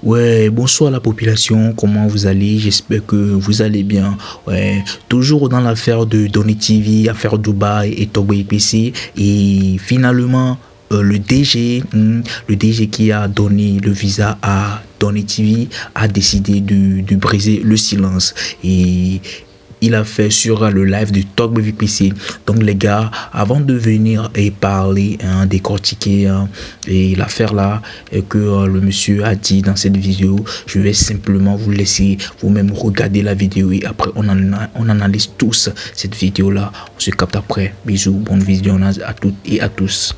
Ouais, bonsoir la population, comment vous allez? J'espère que vous allez bien. Ouais, toujours dans l'affaire de Donny TV, affaire Dubaï et Togo IPC. Et finalement, le DG qui a donné le visa à Donny TV a décidé de briser le silence. Et il a fait sur le live de Talk VPC. Donc les gars, avant de venir et parler, décortiquer et l'affaire là que le monsieur a dit dans cette vidéo, je vais simplement vous laisser vous-même regarder la vidéo et après on analyse tous cette vidéo là. On se capte après. Bisous, bonne visionnage à toutes et à tous.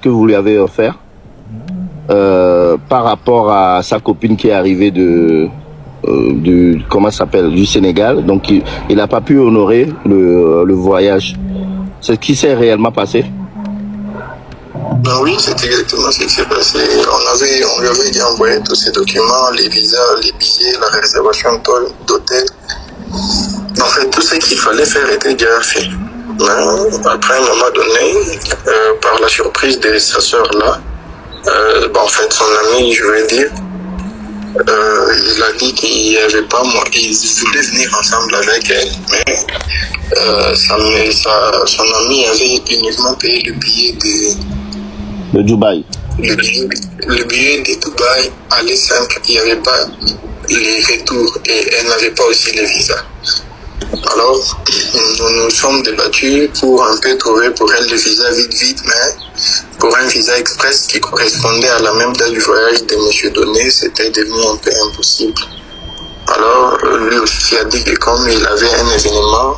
Que vous lui avez offert par rapport à sa copine qui est arrivée de comment ça s'appelle, du Sénégal, donc il n'a pas pu honorer le voyage. C'est ce qui s'est réellement passé? Ben oui, c'est exactement ce qui s'est passé. On lui avait dit envoyer tous ces documents, les visas, les billets, la réservation d'hôtel. En fait, tout ce qu'il fallait faire était déjà fait. Après un moment donné, par la surprise de sa sœur là, en fait son ami, je veux dire, il a dit qu'il n'y avait pas moi, ils voulaient venir ensemble avec elle, mais son ami avait uniquement payé le billet de Dubaï. Le billet de Dubaï aller simple, il n'y avait pas les retours et elle n'avait pas aussi les visas. Alors, nous nous sommes débattus pour un peu trouver pour elle le visa vite, mais pour un visa express qui correspondait à la même date du voyage de M. Donné, c'était devenu un peu impossible. Alors, lui aussi a dit que comme il avait un événement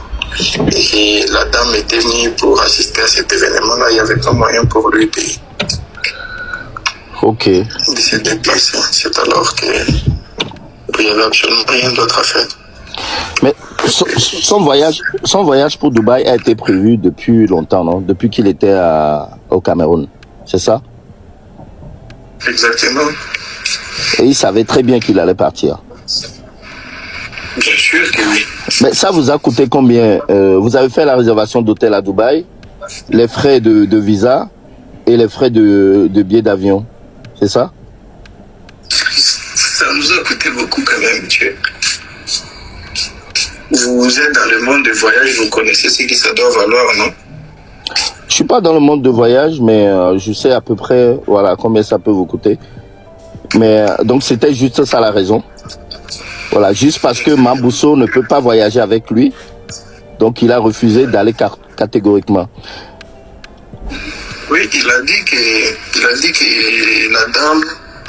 et la dame était venue pour assister à cet événement-là, il n'y avait pas moyen pour lui payer. Ok. Il s'est déplacé. C'est alors qu'il n'y avait absolument rien d'autre à faire. Mais son voyage pour Dubaï a été prévu depuis longtemps, non? Depuis qu'il était au Cameroun, c'est ça? Exactement. Et il savait très bien qu'il allait partir. Bien sûr que oui. Mais ça vous a coûté combien? Vous avez fait la réservation d'hôtel à Dubaï, les frais de visa et les frais de billets d'avion, c'est ça? Ça nous a coûté beaucoup quand même, monsieur. Vous êtes dans le monde de voyage, vous connaissez ce que ça doit valoir, non? Je suis pas dans le monde de voyage, mais je sais à peu près voilà combien ça peut vous coûter. Mais donc c'était juste ça la raison. Voilà, juste parce que Mambousso ne peut pas voyager avec lui, donc il a refusé d'aller catégoriquement. Oui, il a dit que la dame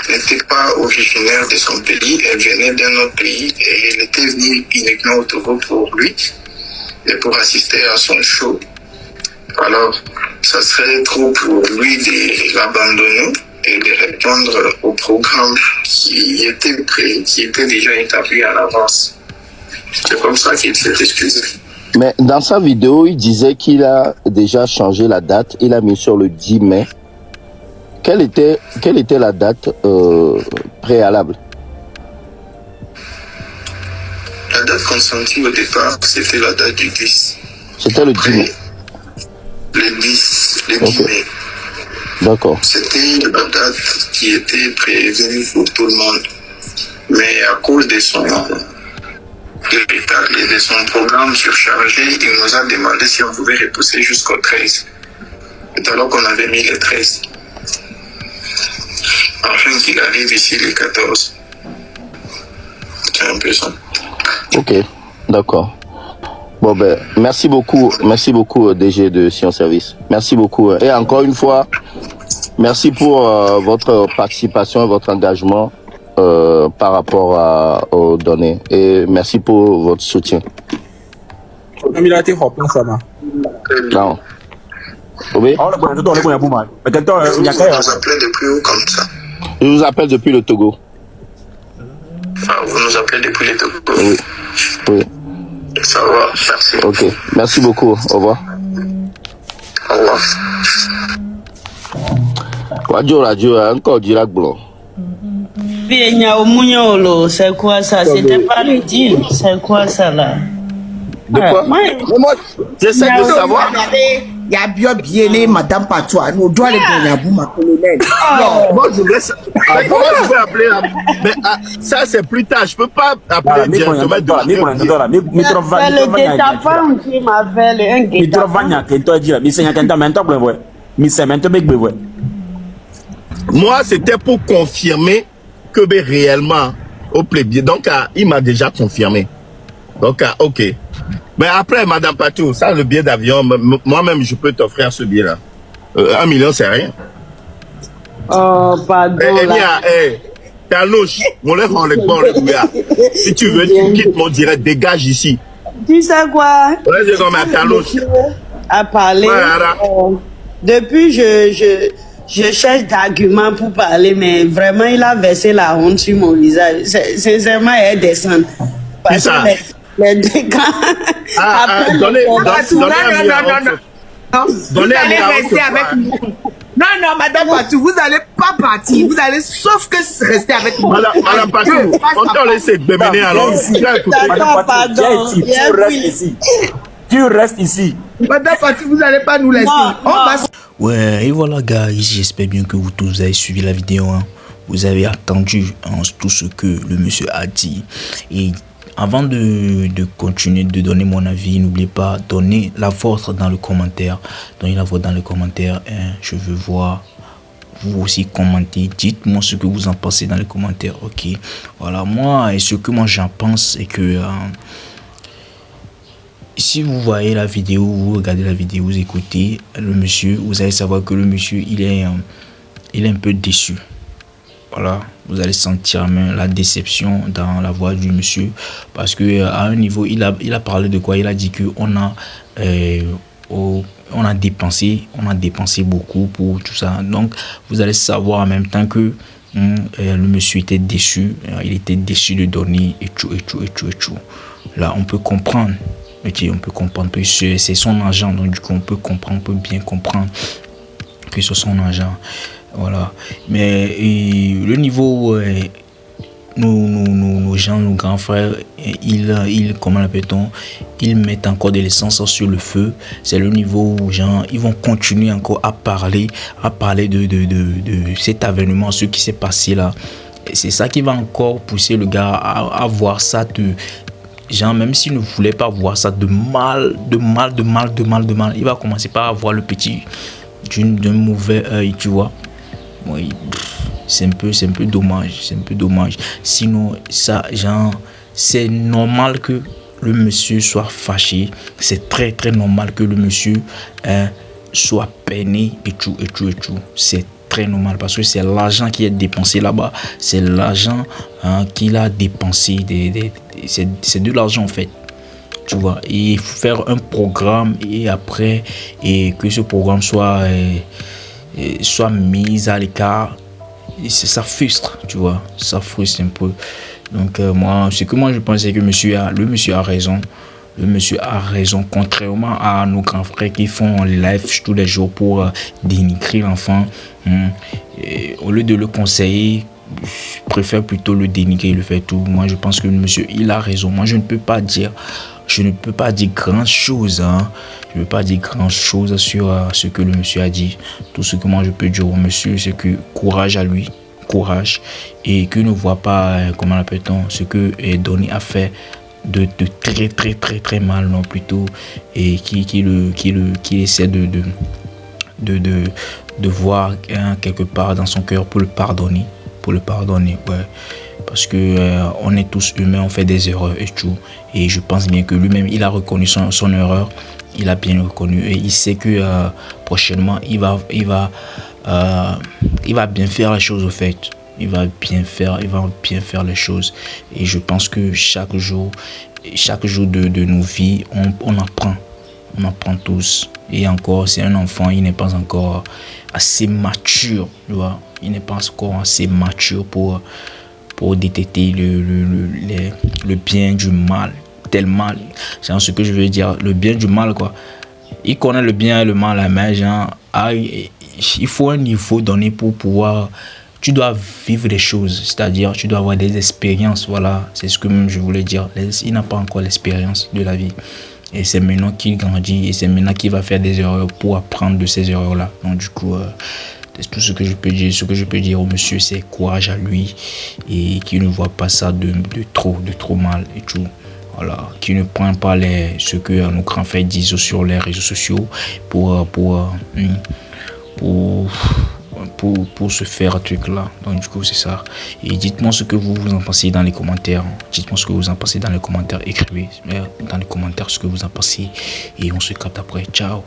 n'était pas originaire de son pays, elle venait d'un autre pays et elle était venue uniquement au Togo pour lui et pour assister à son show. Alors, ça serait trop pour lui de l'abandonner et de répondre au programme qui était déjà établi à l'avance. C'est comme ça qu'il s'est excusé. Mais dans sa vidéo, il disait qu'il a déjà changé la date, il a mis sur le 10 mai. Quelle était la date préalable? La date consentie au départ, c'était la date du 10. C'était le 10 mai. Le 10 okay. mai. D'accord. C'était la date qui était prévue pour tout le monde. Mais à cause de son programme surchargé, il nous a demandé si on pouvait repousser jusqu'au 13. C'est alors qu'on avait mis le 13. Afin qu'il arrive ici le 14. C'est un peu ça. Ok, d'accord. Bon ben, merci beaucoup DG de Sion Service. Merci beaucoup. Et encore une fois, merci pour votre participation et votre engagement par rapport aux données. Et merci pour votre soutien. Non. Oui. Vous nous appelez depuis où comme ça? Je vous appelle depuis le Togo. Ah, vous nous appelez depuis le Togo? Oui. Oui. Ça va, merci. Ok, merci beaucoup. Au revoir. Au revoir. Radio, encore direct blanc. C'est quoi ça? C'était pas le deal. C'est quoi ça là? De quoi? Mais moi, j'essaie de savoir. Il y a bien bien Madame Patois. Nous doit les donner à vous, ma colonelle. Moi, je voudrais savoir. Comment je peux appeler là? Mais ça, c'est plus tard. Je peux pas appeler directement. C'est le guet-apens qui m'appelle un guet-apens. Moi, c'était pour confirmer que ben, réellement, au plébiscite. Donc, il m'a déjà confirmé. Donc, ok. Mais après, Madame Patou, ça, le billet d'avion, moi-même, je peux t'offrir ce billet-là. 1 million, c'est rien. Oh, pardon. T'as louche. Mon lèvre en l'école, si tu veux, tu quittes mon direct, dégage ici. Tu sais quoi? Ouais, c'est comme t'as louche. À parler. Voilà. Depuis, je cherche d'arguments pour parler, mais vraiment, il a versé la honte sur mon visage. Sincèrement, elle descend. Parce que les deux quand... Donnez vous allez rester avec nous. Non, Madame Patou, vous n'allez pas partir. Vous allez sauf que rester avec nous. Madame Patou, on t'a laissé béminer alors. Madame Patou, tu restes ici. Madame Patou, vous n'allez pas nous laisser. Ouais, et voilà, guys, j'espère bien que vous tous avez suivi la vidéo. Hein. Vous avez attendu tout ce que le monsieur a dit. Et avant de continuer de donner mon avis, n'oubliez pas de donner la vôtre dans le commentaire. Donnez la vôtre dans le commentaire. Hein. Je veux voir vous aussi commenter. Dites-moi ce que vous en pensez dans les commentaires. Ok. Voilà, moi, et ce que moi j'en pense, c'est que si vous voyez la vidéo, vous regardez la vidéo, vous écoutez le monsieur, vous allez savoir que le monsieur, il est un peu déçu. Voilà, vous allez sentir même la déception dans la voix du monsieur, parce que à un niveau, il a parlé de quoi? Il a dit que on a dépensé beaucoup pour tout ça. Donc vous allez savoir en même temps que le monsieur était déçu, il était déçu de donner et tout. Là, on peut comprendre. Ok, on peut comprendre que c'est son argent, donc du coup on peut bien comprendre que c'est son argent. Voilà, mais le niveau nos gens, nos grands frères, comment l'appelle-t-on, ils mettent encore de l'essence sur le feu. C'est le niveau où gens, ils vont continuer encore à parler de cet avènement, ce qui s'est passé là. C'est ça qui va encore pousser le gars à voir ça genre, même s'il ne voulait pas voir ça de mal, il va commencer par avoir le petit d'un mauvais œil, tu vois. Oui, c'est un peu dommage, sinon ça, genre, c'est normal que le monsieur soit fâché, c'est très normal que le monsieur soit peiné et tout, c'est très normal, parce que c'est l'argent qui est dépensé là-bas, c'est l'argent qu'il a dépensé, c'est de l'argent en fait, tu vois. Et il faut faire un programme et après, et que ce programme soit mis à l'écart, ça frustre, tu vois, ça frustre un peu. Donc moi, ce que moi je pense, c'est que le monsieur a raison. Le monsieur a raison, contrairement à nos grands frères qui font les lives tous les jours pour dénigrer l'enfant. Au lieu de le conseiller, je préfère plutôt le dénigrer, le faire tout. Moi, je pense que le monsieur, il a raison. Moi, je ne peux pas dire grand chose. Je ne peux pas dire grand chose sur ce que le monsieur a dit. Tout ce que moi, je peux dire au monsieur, c'est que courage à lui. Courage. Et qu'il ne voit pas, comment l'appelle-t-on, ce que Donny a fait de très mal, non, plutôt, et qui essaie de voir quelque part dans son cœur pour le pardonner, ouais, parce que on est tous humains, on fait des erreurs et tout, et je pense bien que lui-même il a reconnu son erreur, il a bien reconnu, et il sait que prochainement il va bien faire les choses, au fait. Il va bien faire les choses. Et je pense que chaque jour de nos vies, on apprend. On apprend tous. Et encore, c'est un enfant, il n'est pas encore assez mature. Tu vois? Il n'est pas encore assez mature pour détecter le bien du mal. Tellement, c'est ce que je veux dire, le bien du mal, quoi. Il connaît le bien et le mal, mais genre, il faut un niveau donné pour pouvoir... Tu dois vivre des choses, c'est-à-dire tu dois avoir des expériences, voilà, c'est ce que même je voulais dire. Il n'a pas encore l'expérience de la vie. Et c'est maintenant qu'il grandit et c'est maintenant qu'il va faire des erreurs pour apprendre de ces erreurs-là. Donc du coup, c'est tout ce que je peux dire. Ce que je peux dire au monsieur, c'est courage à lui et qu'il ne voit pas ça de trop mal et tout. Voilà, qui ne prend pas ce que nos grands frères disent sur les réseaux sociaux pour se faire un truc là. Donc du coup c'est ça. Et dites-moi ce que vous en pensez dans les commentaires. Dites-moi ce que vous en pensez dans les commentaires. Écrivez dans les commentaires ce que vous en pensez. Et on se capte après. Ciao.